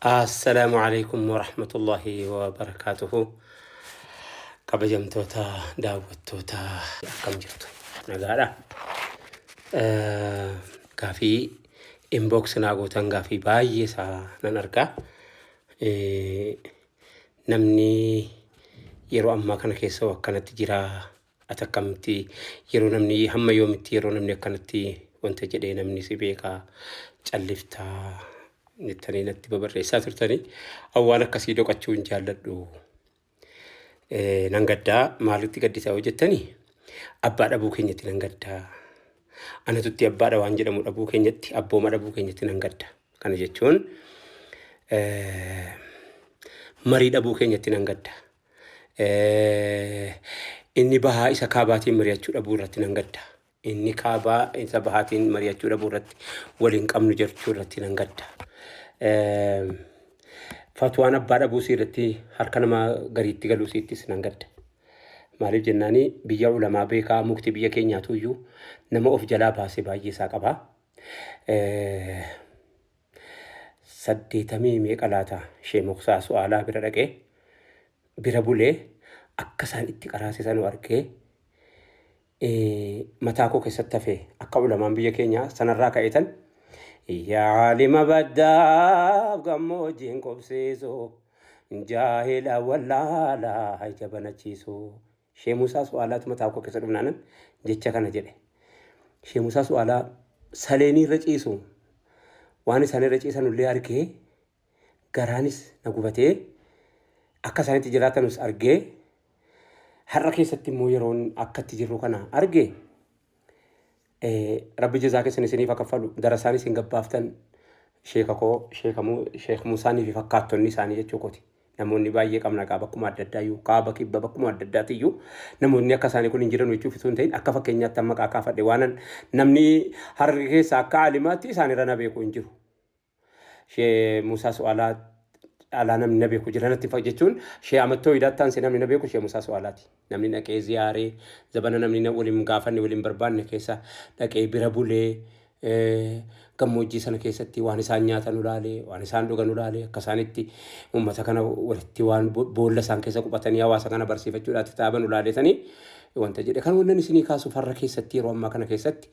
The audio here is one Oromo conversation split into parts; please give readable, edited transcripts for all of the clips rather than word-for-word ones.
السلام عليكم ورحمة الله وبركاته. كبجمتوتا داوتوتا كم جرتو نغادا كافي inbox naagotan gaafi baay'ee isaa nan argaa. Namni yeroo ammaa kana keessa akkanatti jira atakkamti yeroo namni hamma yoomitti yeroo namni akkanatti wanta jedhee namni si beekaa calliftaa nittanii natti babarreessaa turtanii awwaala akkasii dhoqachuu hin jaalladhu. Nan gaddaa maalitti gaddisaa hojjettanii abbaa dhabuu keenyatti nan gaddaa. Ana tutti abbaadha waan jedhamu dhabuu keenyatti abbooma dhabuu keenyatti nan gadda. Kana jechuun marii dhabuu keenyatti nan gadda. Inni bahaa isa kaabaatiin mari'achuu dhabuu irratti nan gadda. Inni kaabaa isa bahaatiin mari'achuu dhabuu irratti waliin qabnu jechuu irratti nan gadda. Fatwaan abbaa dhabuu irratti harka nama gariitti galuu siittis nan gadda. Maaliif jennaani biyya ulamaa beekaa mukti biyya keenyaatu iyyuu nama of jalaa baasee baay'ee isaa qaba. 80 meeqa laata sheemoksaa su'aalaa bira dhaqee bira bulee akka isaan itti qaraasisan argee mataa koo keessatti hafee akka ulamaan biyya keenyaa sanarraa ka'eetan yaa lima baddaa gammoojjiin qobsiisuu jaahila wallaalaa ija banachiisuu. Sheekh Musaa su'aalaatu mataa koo keessa dhumnaanan jecha kana jedhe. Sheekh Musaa su'aalaa saleenii irra ciisu waan isaan irra ciisan illee argee garaanis na gubatee akka isaanitti jiraatanus argee har'a keessatti immoo yeroon akkatti jirru kana argee rabbi jazaa keessan isiniif akka kaffalu darasaanis hin gabbaaftan Sheekh Musaanii fi fakkaattonni isaanii jechuu kooti. Namoonni baay'ee qabna qaaba akkuma adda addaa iyyuu kaaba kibba bakkuma adda addaati iyyuu namoonni akka isaanii kun hin jiran jechuuf osoo hin ta'in akka fakkeenyaatti amma maqaa kaafadhe waan namni harri keessa akka alimaatti isaan irra na beeku hin jiru. Sheekh Musaa su'aalaa alaa namni na beeku jiranatti jechuun Sheekh Amattoo Hidaattaan si namni na beeku Sheekh Musaa su'aalaati. Namni dhaqee ziyaaree zabana namni waliin gaafanne waliin barbaanne keessa dhaqee bira bulee gammoojjii sana keessatti waan isaan nyaatan ulaalee waan isaan dhugan ulaalee akka isaanitti uummata kana walitti waan boolla isaan keessa qubatanii hawaasa kana barsiifachuudhaaf taaban ulaaleetanii wanta jedhe kan wannan isinii kaasuuf har'a keessatti yeroo ammaa kana keessatti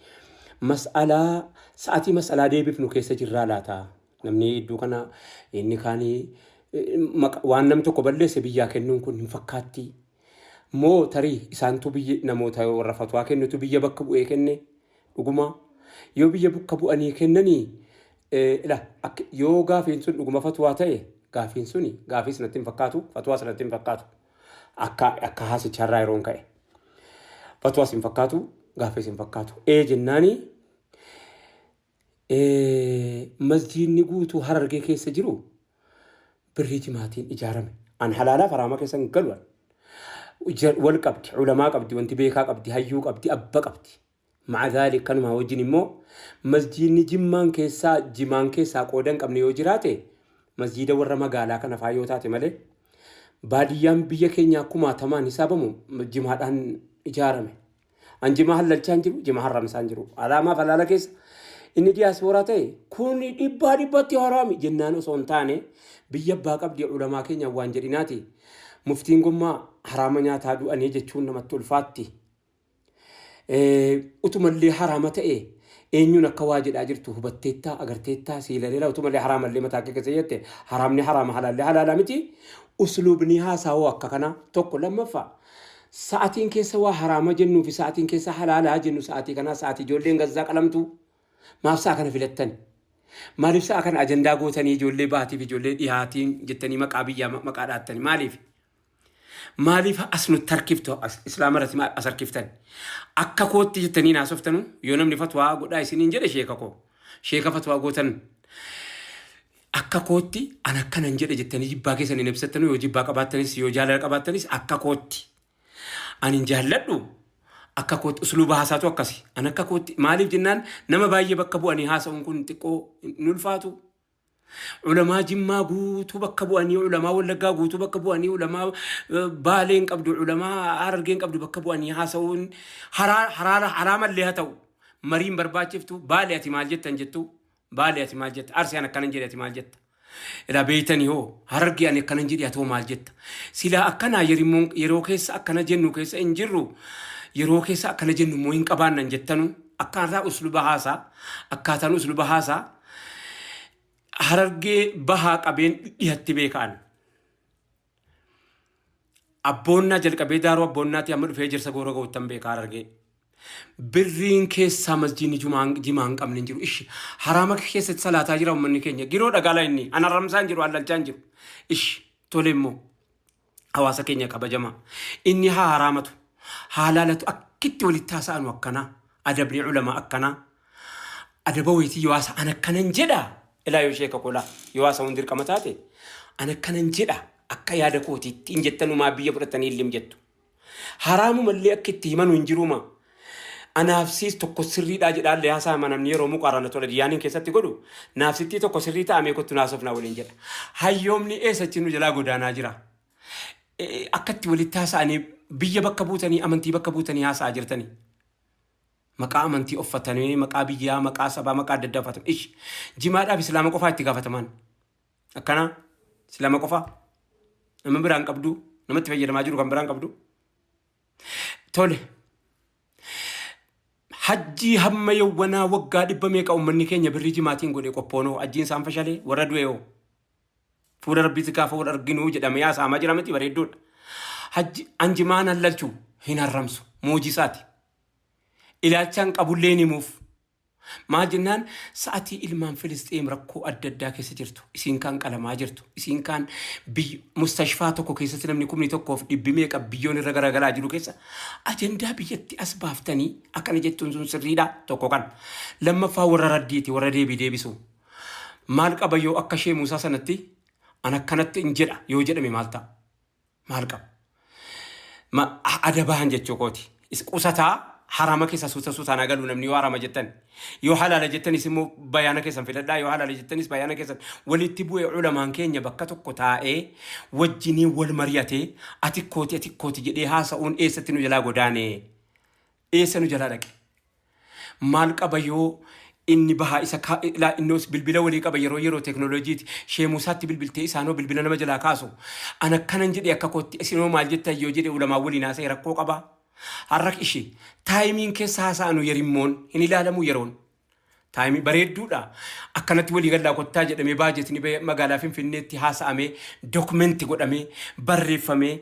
sa'aatii mas'alaa deebifnu keessa jirraa laata. Namni iddoo kana inni kaanii waan namni tokko balleesse biyyaa kennuun kun hin fakkaatti moo tarii isaantu biyya namoota warra fatwaa kennutu biyya bakka bu'ee kenne dhuguma yoo biyya bakka bu'anii kennanii yoo gaafiin sun dhuguma fatwaa ta'e gaafiin suni gaafii sanatti hin fakkaatu fatwaa sanatti hin fakkaatu akka haasicharraa yeroon ka'e fatwaas hin fakkaatu gaafiis hin fakkaatu jennaanii masjiidni guutuu Harargee keessa jiru birrii jimaatiin ijaarame an halaalaa faraama keessa hin galu wal qabdi ulamaa qabdi wanti beekaa qabdi hayyuu qabdi abba qabdi. مع ذلك كانوا ما وجني مو مسجد نجمان كيسا جمان كيسا قودن قبل يوجراته مسجد ورا مقالة كان فايوتات ماله بعديام بيجي كينيا كوما تمان حسابهم جماعة عن إجارة عن جماعة للشانجرو جماعة رمسانجرو على ما فلا كيس إني دي أسوراته كوني إبادي بتي حرامي جنانو سونتانه بيجي باقب دي علماء كينيا وانجريناتي مفتين قما حرامنيا تادو أني جتشون نمتول فاتي utumallee harama ta'e eenyuun akka waa jedhaa jirtu hubatteettaa agarteettaa siilalee utumallee haramallee mataa keessa jette haramni harama halaallee halaala miti usluubni haasawoo akka kana tokko lammaffaa sa'aatiin keessa waa harama jennuu fi sa'aatiin keessa halaalaa jennu sa'aatii kana sa'aatii ijoolleen gazzaa qalamtu maaf sa'a kana filattan maaliif sa'a kana ajandaa gootanii ijoollee baatii fi ijoollee dhihaatiin jettanii maqaa biyyaa maqaa dhaattanii maaliif asnu tarkifto islaama irratti asarkiftan akka kootti jettanii naasoftanu yoo namni fatwaa godhaa isiniin jedhe sheeka fatwaa gootan akka kootti an akkanan jedhe jettanii jibbaa keessanii ibsattanu yoo jibbaa qabaattanis yoo jaalala qabaattanis akka kootti an hin jaalladhu akka kootti usluuba haasaatu akkasi an akka kootti maaliif jennaan nama baay'ee bakka bu'anii haasa'uun kun xiqqoo nulfaatu. علماء جمّا قوتوا بكبوا أني علماء ولا قوتوا بكبوا أني علماء بالين قبضوا علماء أرجين قبضوا بكبوا أني هاسون حرام اللي هتو مريم بربات شفتوا بالي احتمال جت أنجتوا بالي احتمال جت أرسي أنا كان جري احتمال جت إلى بيتني هو هرجع أن كان جدي أتوه مال جد سلا أكنا يروكيس أكنا جنو كيس إنجرو يروكيس أكنا جنو موين كبان نجتنو أكنا أسلوب هذا أكاتن أسلوب هذا هرجع بها كبين يهتبي كان أبونا جل كبي دارو أبونا تيامر فيجر سجورة قوتم بكاررجع برين كيس سامسجيني جمان كم ننجرو إيش حرامك كيس صلاة تاجر ومن كينيا جرو دعالا إني أنا رمزان جرو على الجانجرو إيش تولمو هواسا كينيا كبجما إني ها حرامته حلالته أكيد ولي تاسان وكنا أدبني علماء أكنا أدبويتي يواسا أنا كننجدا إلا يوشيك كولا يواسا وندير كمتاتي أنا كننجدا أكا يادكوتي تنجتنو ما بيا برتني اللي مجتو حرام ملي أكيد تيمانو انجروما أنا أفسيس تكسري داجي دال لها سا منام نيرو مقارنة تولا ديانين كيسات تقولو نفسيتي تكسري تامي كنت ناسفنا ولين هاي يومني إيه ساتينو جلا قدانا جرا أكدت ولتاسا أني بيا بكبوتني أمنتي بكبوتني هاسا أجرتني مكا أمنتي أفتني مكا بيا مكا سبا مكا ددفتم إيش جماعة أبي سلامة قفا اتقافتمان أكنا سلامة قفا نمن بران قبدو نمن تفجر ماجرو كم بران قبدو تولي حجي هم يوانا وقا دبميك أو مني كينيا بريجي ماتين قولي قبونو أجين سانفشالي وردويو فور ربي تكافو ورقينو جدا مياسا ما جرامتي بريدون حج أنجمانا للجو هنا الرمسو موجيساتي إلى تشانك أبو ليني موف ما جنان ساعتي إلمان فلسطين ركو أددا كيسا جرتو إسين كان كلام جرتو إسين كان مستشفاتكو كيسا سلمني كومني توقف إبميك أبيون الرقرقلا جلو كيسا أجندا بيتي أسبافتني أكان جتون سن سريدا توقو كان لما فاور رديتي وردي بي ديبسو مالك أبيو أكاشي موسى سنتي أنا كانت إنجرا يوجد مي مالتا مالك ما أدبان جتشو كوتي إس قصتا حرامك سوسا أنا قالوا نمني وارا ما جتن يو حلال جتن اسمه بيانك سن في الدا يو حلال جتن اس بيانك سن ولتبوي علماء كينيا بكتو كوتاء وجني والمرياتي اتيكوتي جدي هاسون اي ستنو جلا غداني اي سنو جلا دك مالك ابيو إني بها إسا لا إنوس بالبلا ولي كبيرو يرو تكنولوجيا شيء موساتي بالبلتي إسانو بالبلا نما جلا كاسو أنا كان جدي أكاكوتي إسينو مال جتا يوجدي ولا ما ولي ناسي ركو قبا harrak ishi taayimiin keessa haasa'anu yarimmoon hin ilaalamu yeroon taayimii bareedduudha akkanatti walii galaa kottaa jedhamee baajetni magaalaa Finfinneetti haasa'amee dookumenti godhamee barreeffamee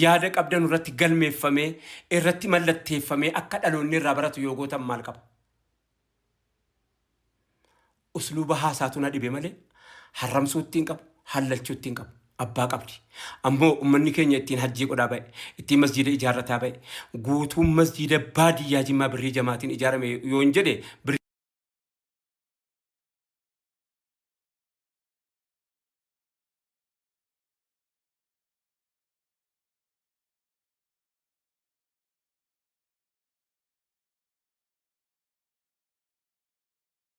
yaada qabdan irratti galmeeffamee irratti mallatteeffamee akka dhaloonni irraa baratu yoo gootan maal qaba usluuba haasaatu na dhibe malee harramsuu ittiin qabu hallalchuu ittiin qabu أبا قبلي أمو أمني كن يتين حجي قدا باي يتين مسجد إجارة تابعي قوتو مسجد بادي يا جماعة بري جماعتين إجارة يونجده